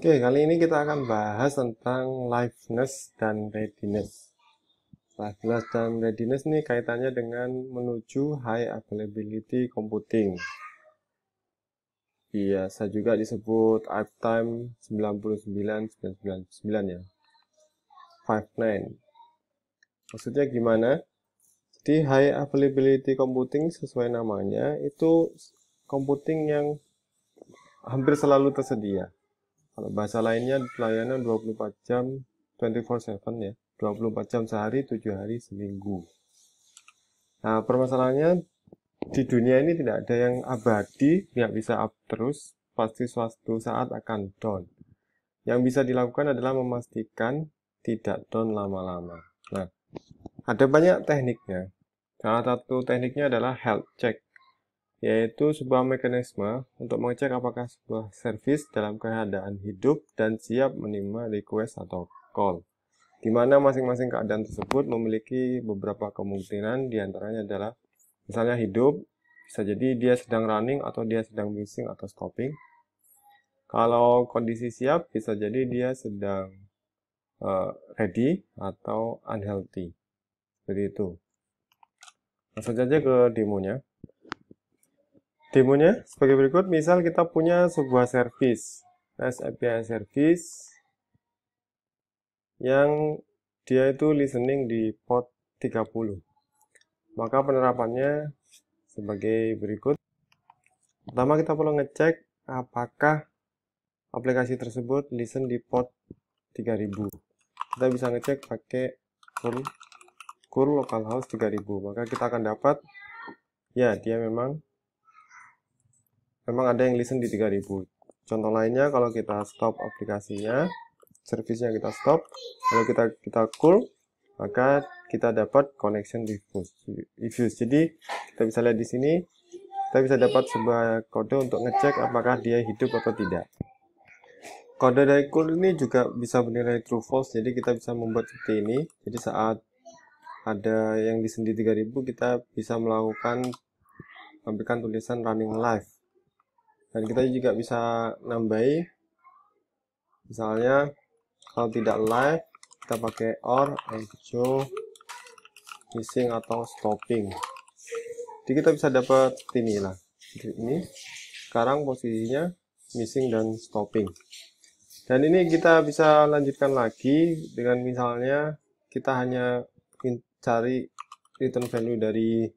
Oke, kali ini kita akan bahas tentang liveness dan readiness. Liveness dan readiness ini kaitannya dengan menuju high availability computing. Biasa juga disebut uptime 99,999 ya. 59. Maksudnya gimana? Jadi high availability computing sesuai namanya itu computing yang hampir selalu tersedia. Kalau bahasa lainnya pelayanan 24 jam 24/7 ya. 24 jam sehari, 7 hari seminggu. Nah, permasalahannya di dunia ini tidak ada yang abadi, nggak bisa up terus, pasti suatu saat akan down. Yang bisa dilakukan adalah memastikan tidak down lama-lama. Nah, ada banyak tekniknya. Salah satu tekniknya adalah health check, yaitu sebuah mekanisme untuk mengecek apakah sebuah service dalam keadaan hidup dan siap menerima request atau call. Di mana masing-masing keadaan tersebut memiliki beberapa kemungkinan, diantaranya adalah misalnya hidup, bisa jadi dia sedang running atau dia sedang missing atau stopping. Kalau kondisi siap, bisa jadi dia sedang ready atau unhealthy. Seperti itu. Langsung saja ke demonya. Demonya sebagai berikut, misal kita punya sebuah service, REST API service, yang dia itu listening di port 30. Maka penerapannya sebagai berikut. Pertama kita perlu ngecek apakah aplikasi tersebut listen di port 3000. Kita bisa ngecek pakai curl localhost 3000. Maka kita akan dapat ya dia memang ada yang listen di 3000. Contoh lainnya kalau kita stop aplikasinya, servicenya kita stop, lalu kita curl, maka kita dapat connection diffuse. Jadi kita bisa lihat di sini, kita bisa dapat sebuah kode untuk ngecek apakah dia hidup atau tidak. Kode dari curl ini juga bisa bernilai true false, jadi kita bisa membuat seperti ini. Jadi saat ada yang di sendi 3000, kita bisa memberikan tulisan running live. Dan kita juga bisa nambahi, misalnya kalau tidak live, kita pakai or, echo, missing atau stopping. Jadi kita bisa dapat seperti inilah. Ini sekarang posisinya missing dan stopping. Dan ini kita bisa lanjutkan lagi dengan misalnya kita hanya cari return value dari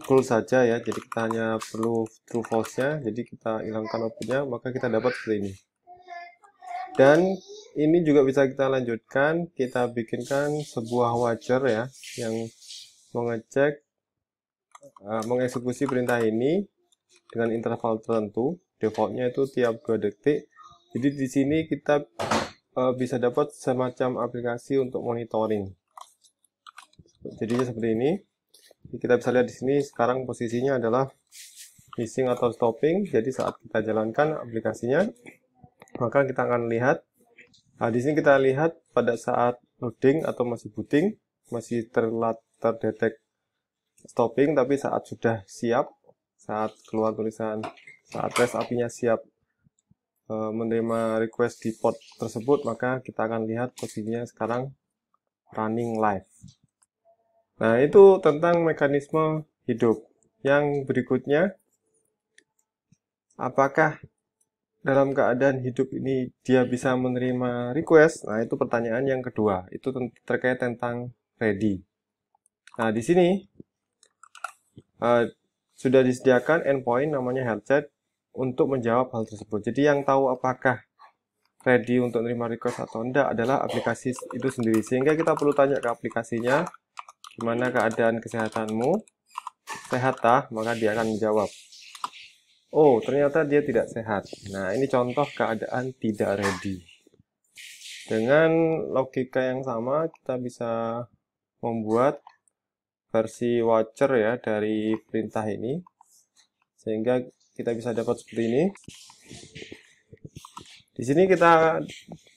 curl saja ya. Jadi kita hanya perlu true false nya. Jadi kita hilangkan outputnya, maka kita dapat seperti ini. Dan ini juga bisa kita lanjutkan, kita bikinkan sebuah watcher ya yang mengecek mengeksekusi perintah ini dengan interval tertentu. Defaultnya itu tiap 2 detik. Jadi di sini kita bisa dapat semacam aplikasi untuk monitoring. Jadinya seperti ini. Kita bisa lihat di sini sekarang posisinya adalah missing atau stopping. Jadi saat kita jalankan aplikasinya, maka kita akan lihat. Nah, di sini kita lihat pada saat loading atau masih booting, masih terdetek stopping, tapi saat sudah siap, saat keluar tulisan, saat REST API-nya siap menerima request di port tersebut, maka kita akan lihat posisinya sekarang running live. Nah, itu tentang mekanisme hidup. Yang berikutnya, apakah dalam keadaan hidup ini dia bisa menerima request? Nah, itu pertanyaan yang kedua. Itu terkait tentang ready. Nah, di sini sudah disediakan endpoint namanya health check untuk menjawab hal tersebut. Jadi yang tahu apakah ready untuk menerima request atau enggak adalah aplikasi itu sendiri. Sehingga kita perlu tanya ke aplikasinya, gimana keadaan kesehatanmu? Sehat tah? Maka dia akan menjawab, oh ternyata dia tidak sehat. Nah, ini contoh keadaan tidak ready. Dengan logika yang sama, kita bisa membuat versi watcher ya dari perintah ini, sehingga kita bisa dapat seperti ini. Di sini kita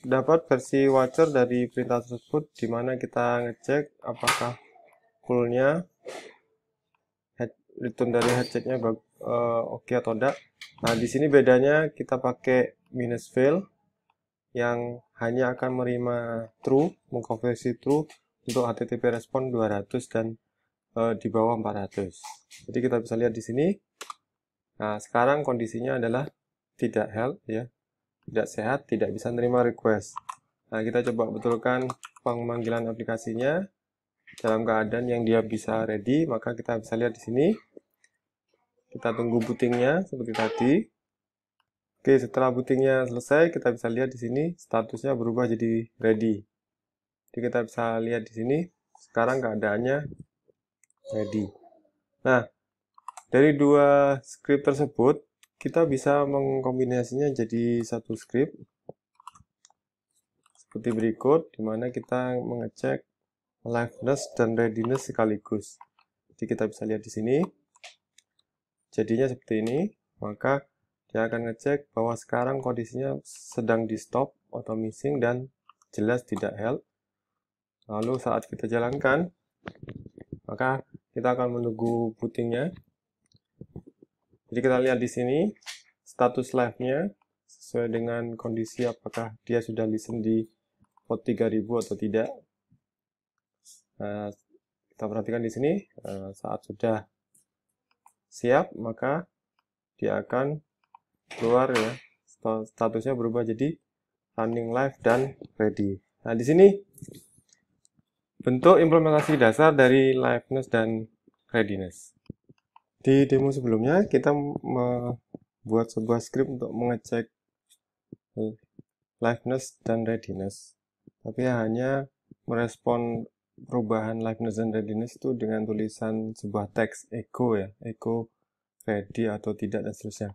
dapat versi watcher dari perintah tersebut, di mana kita ngecek apakah curl-nya, return dari headcheck-nya oke atau enggak. Nah, di sini bedanya kita pakai minus fail. yang hanya akan menerima true, mengkonversi true untuk HTTP respon 200 dan di bawah 400. Jadi kita bisa lihat di sini. Nah, sekarang kondisinya adalah tidak health ya, tidak sehat, tidak bisa menerima request. Nah, kita coba betulkan pemanggilan aplikasinya dalam keadaan yang dia bisa ready, maka kita bisa lihat di sini. Kita tunggu bootingnya seperti tadi. Oke, setelah bootingnya selesai, kita bisa lihat di sini statusnya berubah jadi ready. Jadi kita bisa lihat di sini sekarang keadaannya ready. Nah, dari dua script tersebut kita bisa mengkombinasinya jadi satu script seperti berikut, di mana kita mengecek liveness dan readiness sekaligus. Jadi kita bisa lihat di sini jadinya seperti ini, maka dia akan ngecek bahwa sekarang kondisinya sedang di stop atau missing dan jelas tidak health. Lalu saat kita jalankan, maka kita akan menunggu bootingnya. Jadi kita lihat di sini status live-nya sesuai dengan kondisi apakah dia sudah listen di port 3000 atau tidak. Nah, kita perhatikan di sini saat sudah siap, maka dia akan keluar ya, statusnya berubah jadi running live dan ready. Nah, di sini bentuk implementasi dasar dari liveness dan readiness. Di demo sebelumnya kita membuat sebuah script untuk mengecek liveness dan readiness, tapi hanya merespon perubahan liveness dan readiness itu dengan tulisan sebuah teks echo ya, echo ready atau tidak dan seterusnya.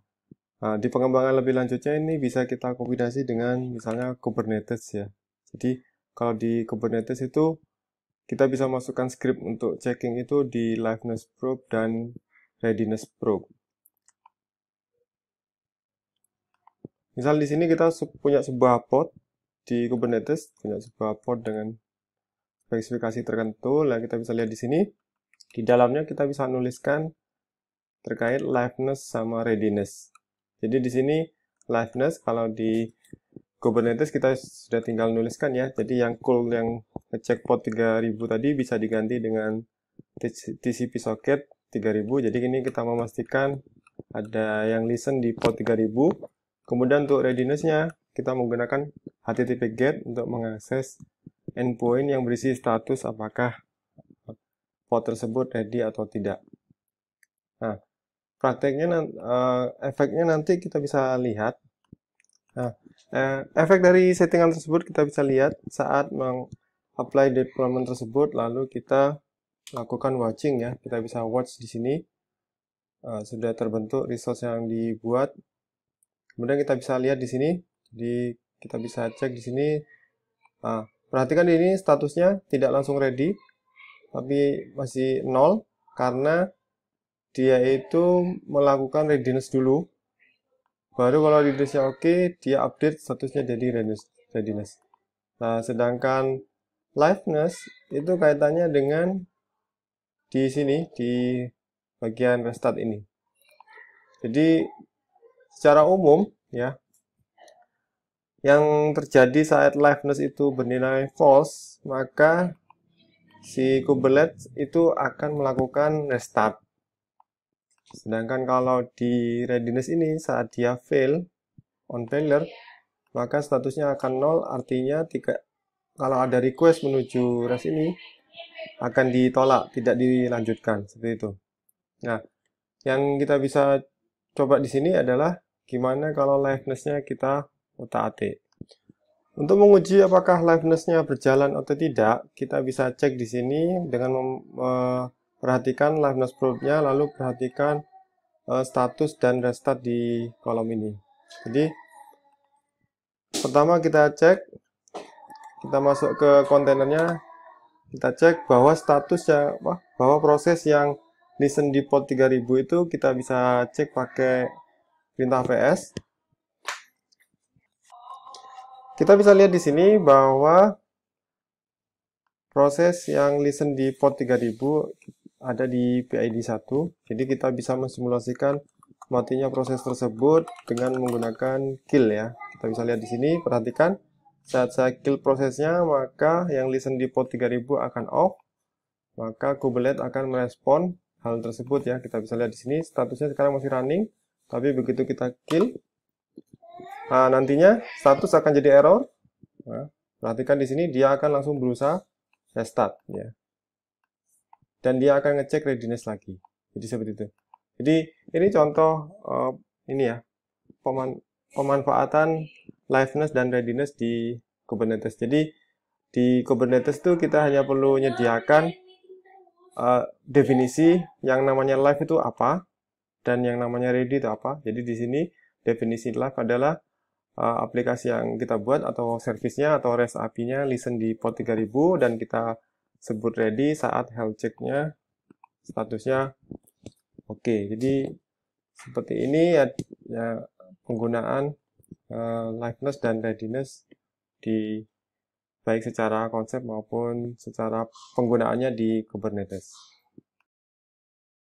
Nah, di pengembangan lebih lanjutnya ini bisa kita kombinasi dengan misalnya Kubernetes ya. Jadi kalau di Kubernetes itu kita bisa masukkan script untuk checking itu di liveness probe dan readiness probe. Misal di sini kita punya sebuah pod di Kubernetes, punya sebuah pod dengan spesifikasi tertentu. Nah, kita bisa lihat di sini. Di dalamnya kita bisa nuliskan terkait liveness sama readiness. Jadi di sini liveness kalau di Kubernetes kita sudah tinggal nuliskan ya. Jadi yang cool yang ngecek port 3000 tadi bisa diganti dengan TCP socket 3000. Jadi ini kita memastikan ada yang listen di port 3000. Kemudian untuk readiness-nya kita menggunakan HTTP GET untuk mengakses endpoint yang berisi status apakah port tersebut ready atau tidak. Nah, prakteknya efeknya nanti kita bisa lihat. Nah, efek dari settingan tersebut kita bisa lihat saat meng-apply deployment tersebut, lalu kita lakukan watching ya. Kita bisa watch di sini. Sudah terbentuk resource yang dibuat. Kemudian kita bisa lihat di sini. Jadi kita bisa cek di sini. Perhatikan ini statusnya tidak langsung ready, tapi masih 0 karena dia itu melakukan readiness dulu, baru kalau readinessnya oke, dia update statusnya jadi readiness. Nah, sedangkan liveness itu kaitannya dengan di sini, di bagian restart ini. Jadi secara umum ya, yang terjadi saat liveness itu bernilai false, maka si Kubernetes itu akan melakukan restart. Sedangkan kalau di readiness ini saat dia fail, on failure, maka statusnya akan 0, artinya kalau ada request menuju REST ini akan ditolak, tidak dilanjutkan, seperti itu. Nah, yang kita bisa coba di sini adalah gimana kalau liveness-nya kita utak-atik. Untuk menguji apakah liveness-nya berjalan atau tidak, kita bisa cek di sini dengan perhatikan liveness probe-nya, lalu perhatikan status dan restart di kolom ini. Jadi pertama kita cek, kita masuk ke kontainernya, kita cek bahwa statusnya, bahwa proses yang listen di port 3000 itu kita bisa cek pakai perintah vs. Kita bisa lihat di sini bahwa proses yang listen di port 3000 ada di PID 1. Jadi kita bisa mensimulasikan matinya proses tersebut dengan menggunakan kill ya. Kita bisa lihat di sini, perhatikan saat saya kill prosesnya, maka yang listen di port 3000 akan off, maka Kubernetes akan merespon hal tersebut ya. Kita bisa lihat di sini statusnya sekarang masih running, tapi begitu kita kill, nantinya status akan jadi error. Nah, perhatikan di sini dia akan langsung berusaha restart ya. Dan dia akan ngecek readiness lagi. Jadi seperti itu. Jadi ini contoh ini ya, pemanfaatan liveness dan readiness di Kubernetes. Jadi di Kubernetes itu kita hanya perlu menyediakan definisi yang namanya live itu apa dan yang namanya ready itu apa. Jadi di sini definisi live adalah aplikasi yang kita buat atau servisnya atau REST API-nya listen di port 3000 dan kita sebut ready saat health check-nya statusnya oke. Jadi seperti ini ya penggunaan liveness dan readiness di baik secara konsep maupun secara penggunaannya di Kubernetes.